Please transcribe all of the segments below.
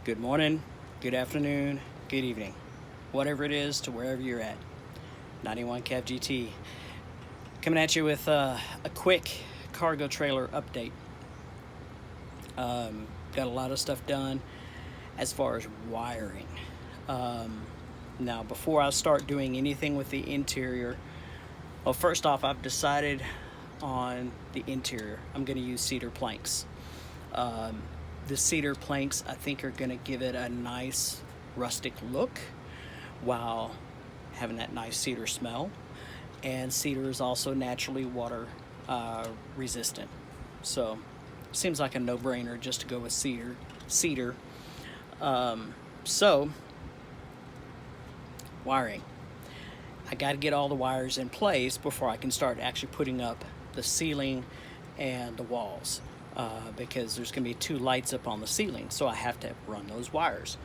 Good morning, good afternoon, good evening, whatever it is to wherever you're at. 91 Cav GT coming at you with a quick cargo trailer update. Got a lot of stuff done as far as wiring. Now, before I start doing anything with the interior, well, first off, I've decided on the interior. I'm going to use cedar planks. The cedar planks, I think, are going to give it a nice rustic look while having that nice cedar smell. And cedar is also naturally water resistant. So, seems like a no-brainer just to go with cedar. So, wiring. I got to get all the wires in place before I can start actually putting up the ceiling and the walls. Because there's going to be 2 lights up on the ceiling, so I have to run those wires.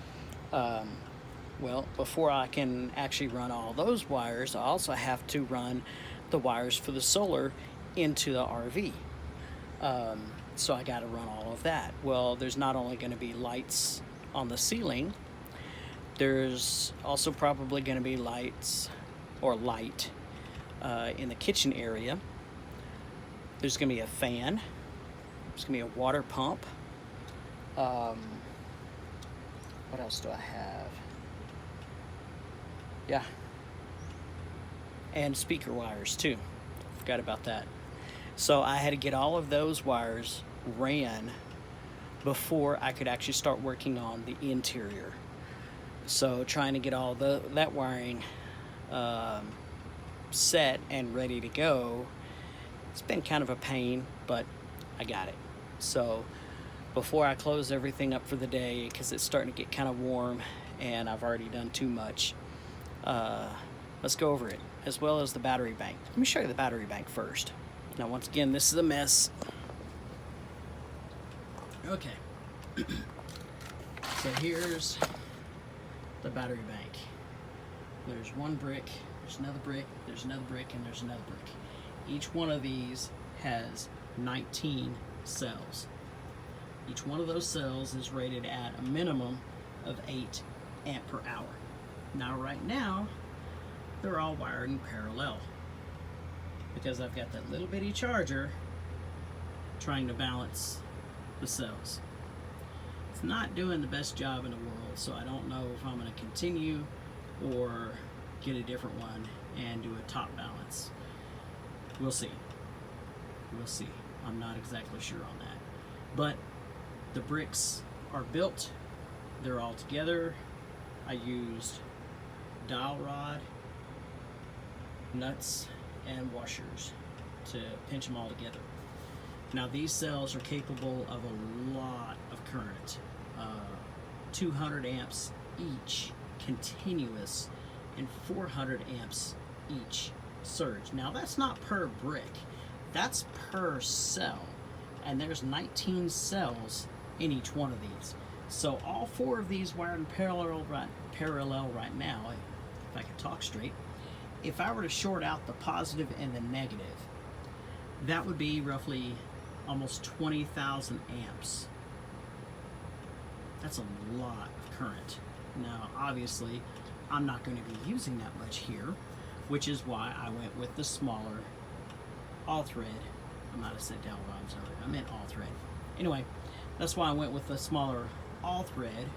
Well, before I can actually run all those wires, I also have to run the wires for the solar into the RV. So I got to run all of that. Well, there's not only going to be lights on the ceiling, there's also probably going to be lights or light in the kitchen area. There's going to be a fan. There's going to be a water pump. What else do I have? Yeah. And speaker wires too. Forgot about that. So I had to get all of those wires ran before I could actually start working on the interior. So trying to get all that wiring set and ready to go, it's been kind of a pain, but I got it. So before I close everything up for the day, because it's starting to get kind of warm and I've already done too much, let's go over it, as well as the battery bank. Let me show you the battery bank first. Now, once again, this is a mess. Okay. So here's the battery bank. There's one brick, there's another brick, there's another brick, and there's another brick. Each one of these has 19 cells. Each one of those cells is rated at a minimum of 8 amp per hour. Now, right now, they're all wired in parallel because I've got that little bitty charger trying to balance the cells. It's not doing the best job in the world, so I don't know if I'm going to continue or get a different one and do a top balance. We'll see. We'll see. I'm not exactly sure on that. But the bricks are built. They're all together. I used dowel rod, nuts, and washers to pinch them all together. Now, these cells are capable of a lot of current. 200 amps each continuous and 400 amps each surge. Now, that's not per brick. That's per cell, and there's 19 cells in each one of these. So all 4 of these wired in parallel right now, if I could talk straight, if I were to short out the positive and the negative, that would be roughly almost 20,000 amps. That's a lot of current. Now, obviously, I'm not going to be using that much here, which is why I went with the smaller all thread. I might have said dowel rods earlier. I meant all thread. Anyway, that's why I went with the smaller all thread,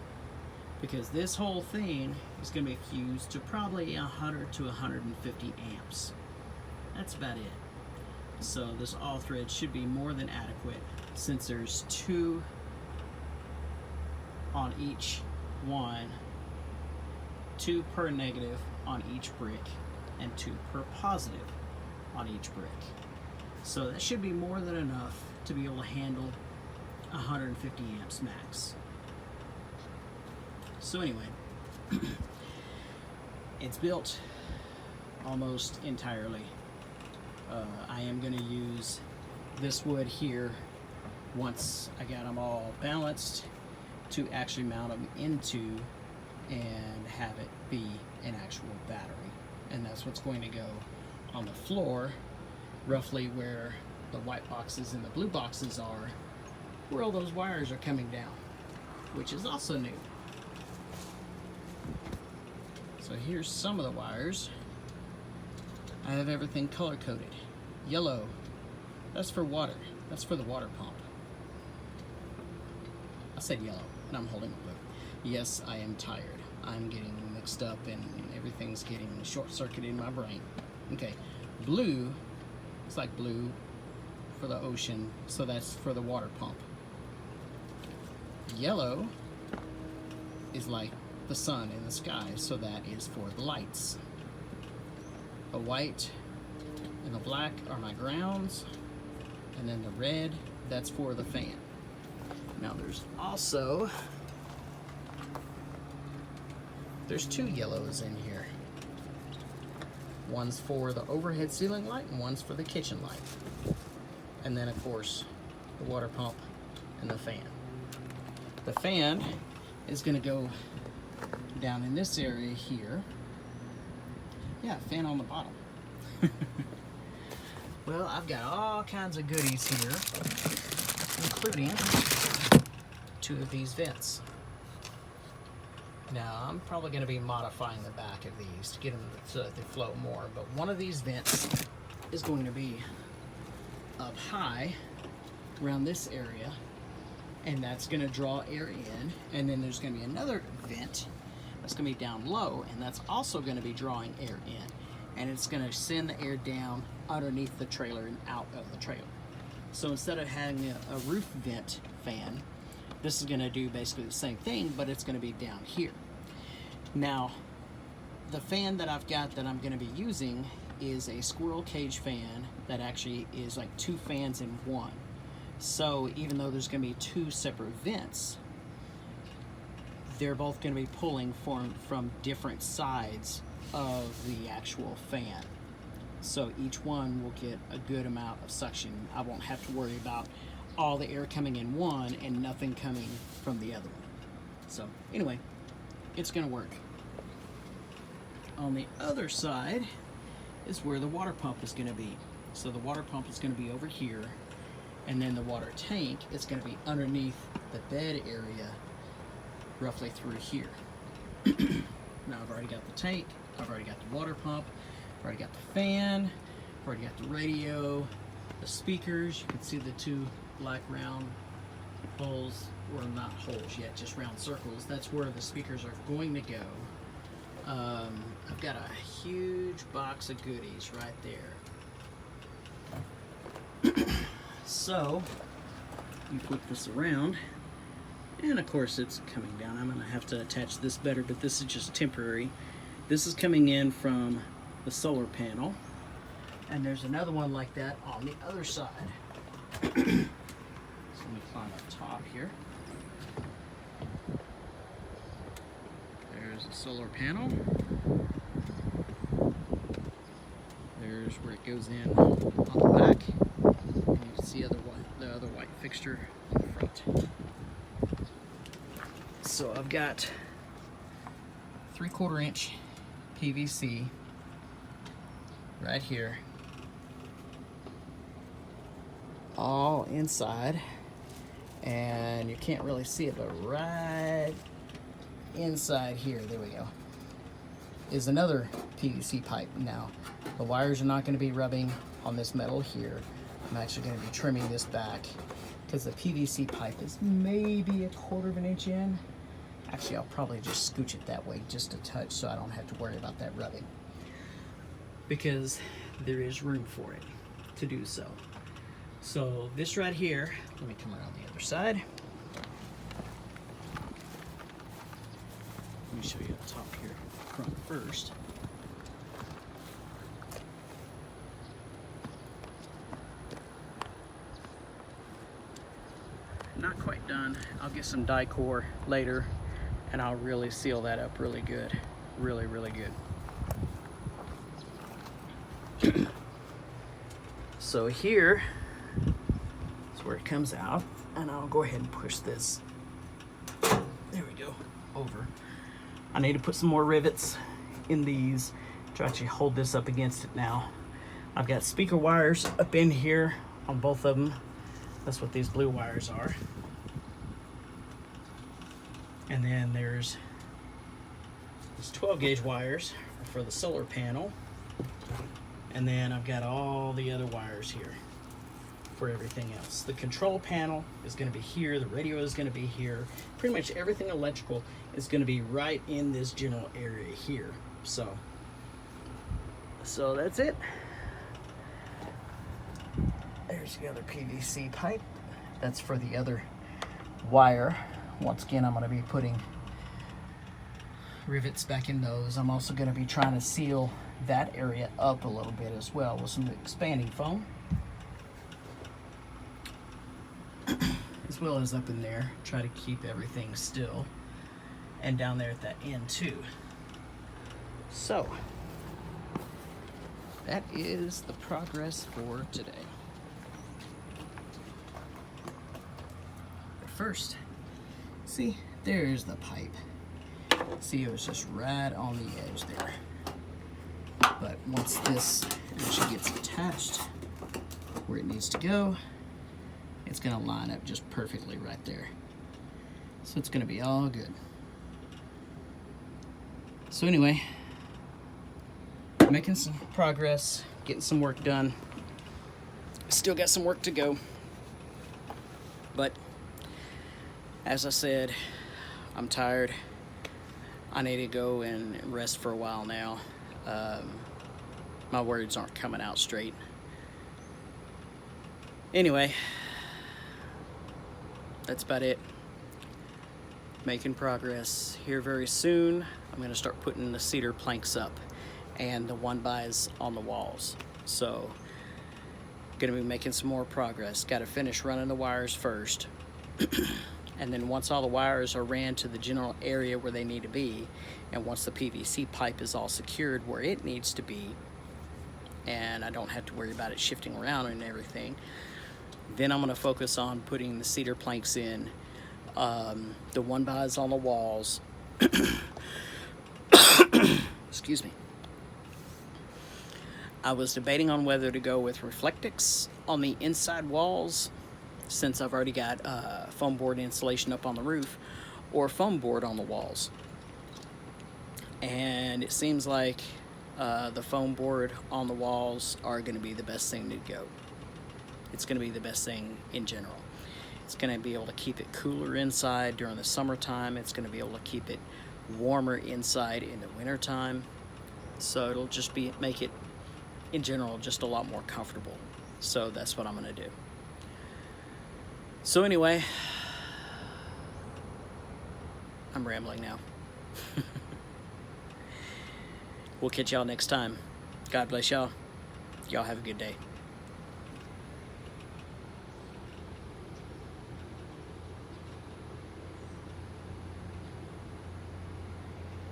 because this whole thing is going to be fused to probably 100 to 150 amps. That's about it. So this all thread should be more than adequate, since there's 2 on each one, 2 per negative on each brick, and 2 per positive on each brick. So that should be more than enough to be able to handle 150 amps max. So anyway, it's built almost entirely. I am going to use this wood here once I got them all balanced to actually mount them into and have it be an actual battery. And that's what's going to go on the floor, roughly where the white boxes and the blue boxes are, where all those wires are coming down, which is also new. So here's some of the wires. I have everything color coded. Yellow, that's for water. That's for the water pump. I said yellow, and I'm holding blue. Yes, I am tired. I'm getting mixed up and everything's getting short-circuited in my brain. Okay, blue, it's like blue for the ocean, so that's for the water pump. Yellow is like the sun in the sky, so that is for the lights. The white and the black are my grounds, and then the red, that's for the fan. Now there's also, there's two yellows in here. One's for the overhead ceiling light and one's for the kitchen light. And then of course, the water pump and the fan. The fan is gonna go down in this area here. Yeah, fan on the bottom. Well, I've got all kinds of goodies here, including two of these vents. Now, I'm probably going to be modifying the back of these to get them so that they flow more, but one of these vents is going to be up high around this area, and that's going to draw air in, and then there's going to be another vent that's going to be down low, and that's also going to be drawing air in, and it's going to send the air down underneath the trailer and out of the trailer. So instead of having a roof vent fan, this is going to do basically the same thing, but it's going to be down here. Now, the fan that I've got that I'm going to be using is a squirrel cage fan that actually is like two fans in one. So even though there's going to be two separate vents, they're both going to be pulling from different sides of the actual fan. So each one will get a good amount of suction. I won't have to worry about all the air coming in one and nothing coming from the other one. So anyway, it's gonna work. On the other side is where the water pump is gonna be. So the water pump is gonna be over here, and then the water tank is gonna be underneath the bed area, roughly through here. Now I've already got the tank, I've already got the water pump, I've already got the fan, I've already got the radio, the speakers. You can see the two black round holes, or not holes yet, just round circles. That's where the speakers are going to go. I've got a huge box of goodies right there. So you flip this around, and of course it's coming down. I'm going to have to attach this better, but this is just temporary. This is coming in from the solar panel, and there's another one like that on the other side. So let me climb up top here. There's a solar panel. There's where it goes in on the back. And you can see the other white fixture in the front. So I've got 3/4 inch PVC right here, all inside, and you can't really see it, but right inside here, there we go, is another PVC pipe. Now the wires are not going to be rubbing on this metal here. I'm actually going to be trimming this back because the PVC pipe is maybe 1/4 inch in. Actually, I'll probably just scooch it that way just a touch so I don't have to worry about that rubbing, because there is room for it to do so. So this right here, let me come around the other side. Let me show you the top here front first. Not quite done. I'll get some Dicor later and I'll really seal that up really good. Really, really good. So here is where it comes out, and I'll go ahead and push this, there we go, over. I need to put some more rivets in these to actually hold this up against it now. I've got speaker wires up in here on both of them. That's what these blue wires are. And then there's These 12 gauge wires are for the solar panel. And then I've got all the other wires here for everything else. The control panel is going to be here. The radio is going to be here. Pretty much everything electrical is going to be right in this general area here. So that's it. There's the other PVC pipe. That's for the other wire. Once again, I'm going to be putting rivets back in those. I'm also going to be trying to seal that area up a little bit as well with some expanding foam, as well as up in there. Try to keep everything still, and down there at that end too. So that is the progress for today. But first, see, there's the pipe. See, it was just right on the edge there. But once this actually gets attached where it needs to go, it's going to line up just perfectly right there. So it's going to be all good. So anyway, making some progress, getting some work done. Still got some work to go. But as I said, I'm tired. I need to go and rest for a while now. My words aren't coming out straight. Anyway, that's about it. Making progress here very soon. I'm going to start putting the cedar planks up and the 1x on the walls. So, going to be making some more progress. Got to finish running the wires first. And then once all the wires are ran to the general area where they need to be, and once the PVC pipe is all secured where it needs to be, and I don't have to worry about it shifting around and everything, then I'm going to focus on putting the cedar planks in, the 1x on the walls. Excuse me. I was debating on whether to go with Reflectix on the inside walls, since I've already got foam board insulation up on the roof, or foam board on the walls. And it seems like the foam board on the walls are going to be the best thing to go. It's going to be the best thing in general. It's going to be able to keep it cooler inside during the summertime. It's going to be able to keep it warmer inside in the wintertime. So it'll just make it, in general, just a lot more comfortable. So that's what I'm going to do. So anyway, I'm rambling now. We'll catch y'all next time. God bless y'all. Y'all have a good day.